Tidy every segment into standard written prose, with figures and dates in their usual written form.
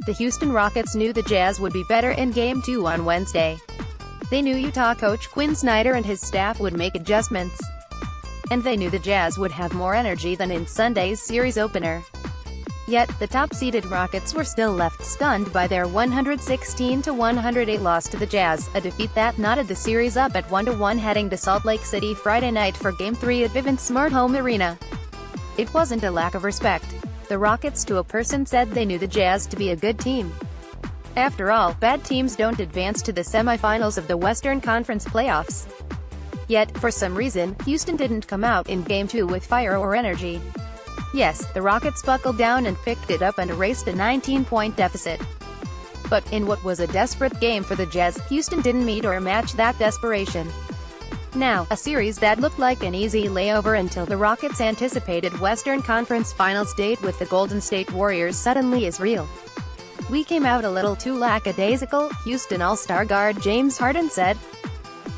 The Houston Rockets knew the Jazz would be better in Game 2 on Wednesday. They knew Utah coach Quin Snyder and his staff would make adjustments. And they knew the Jazz would have more energy than in Sunday's series opener. Yet, the top-seeded Rockets were still left stunned by their 116-108 loss to the Jazz, a defeat that knotted the series up at 1-1 heading to Salt Lake City Friday night for Game 3 at Vivint Smart Home Arena. It wasn't a lack of respect. The Rockets to a person said they knew the Jazz to be a good team. After all, bad teams don't advance to the semifinals of the Western Conference playoffs. Yet, for some reason, Houston didn't come out in Game 2 with fire or energy. Yes, the Rockets buckled down and picked it up and erased a 19-point deficit. But, in what was a desperate game for the Jazz, Houston didn't meet or match that desperation. Now, a series that looked like an easy layover until the Rockets' anticipated Western Conference Finals date with the Golden State Warriors suddenly is real. "We came out a little too lackadaisical," Houston All-Star guard James Harden said.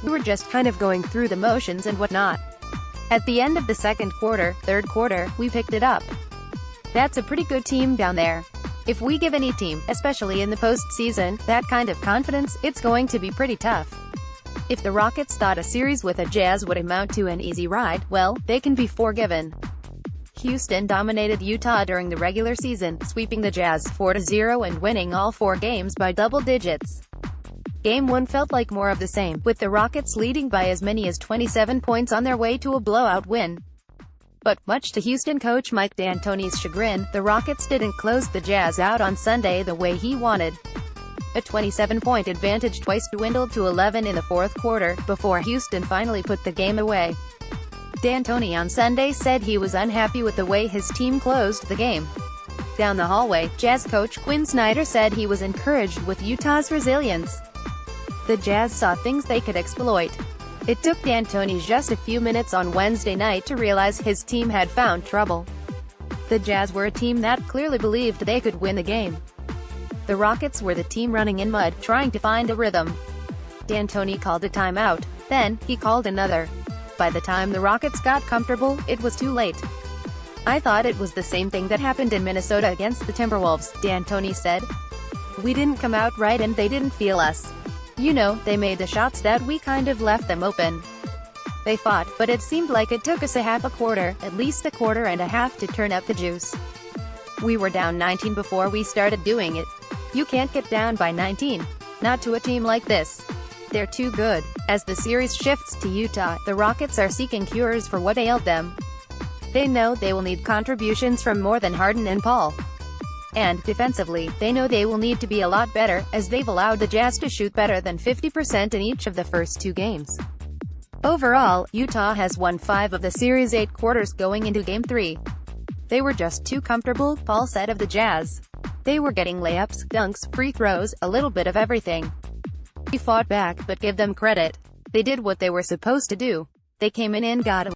"We were just kind of going through the motions and whatnot. At the end of the third quarter, we picked it up. That's a pretty good team down there. If we give any team, especially in the postseason, that kind of confidence, it's going to be pretty tough." If the Rockets thought a series with the Jazz would amount to an easy ride, well, they can be forgiven. Houston dominated Utah during the regular season, sweeping the Jazz 4-0 and winning all 4 games by double digits. Game 1 felt like more of the same, with the Rockets leading by as many as 27 points on their way to a blowout win. But, much to Houston coach Mike D'Antoni's chagrin, the Rockets didn't close the Jazz out on Sunday the way he wanted. A 27-point advantage twice dwindled to 11 in the fourth quarter, before Houston finally put the game away. D'Antoni on Sunday said he was unhappy with the way his team closed the game. Down the hallway, Jazz coach Quin Snyder said he was encouraged with Utah's resilience. The Jazz saw things they could exploit. It took D'Antoni just a few minutes on Wednesday night to realize his team had found trouble. The Jazz were a team that clearly believed they could win the game. The Rockets were the team running in mud, trying to find a rhythm. D'Antoni called a timeout. Then, he called another. By the time the Rockets got comfortable, it was too late. "I thought it was the same thing that happened in Minnesota against the Timberwolves," D'Antoni said. "We didn't come out right and they didn't feel us. You know, they made the shots that we kind of left them open. They fought, but it seemed like it took us a quarter, at least a quarter and a half to turn up the juice. We were down 19 before we started doing it. You can't get down by 19. Not to a team like this. They're too good." As the series shifts to Utah, the Rockets are seeking cures for what ailed them. They know they will need contributions from more than Harden and Paul. And, defensively, they know they will need to be a lot better, as they've allowed the Jazz to shoot better than 50% in each of the first 2 games. Overall, Utah has won 5 of the series' 8 quarters going into Game 3. "They were just too comfortable," Paul said of the Jazz. "They were getting layups, dunks, free throws, a little bit of everything. We fought back, but give them credit. They did what they were supposed to do. They came in and got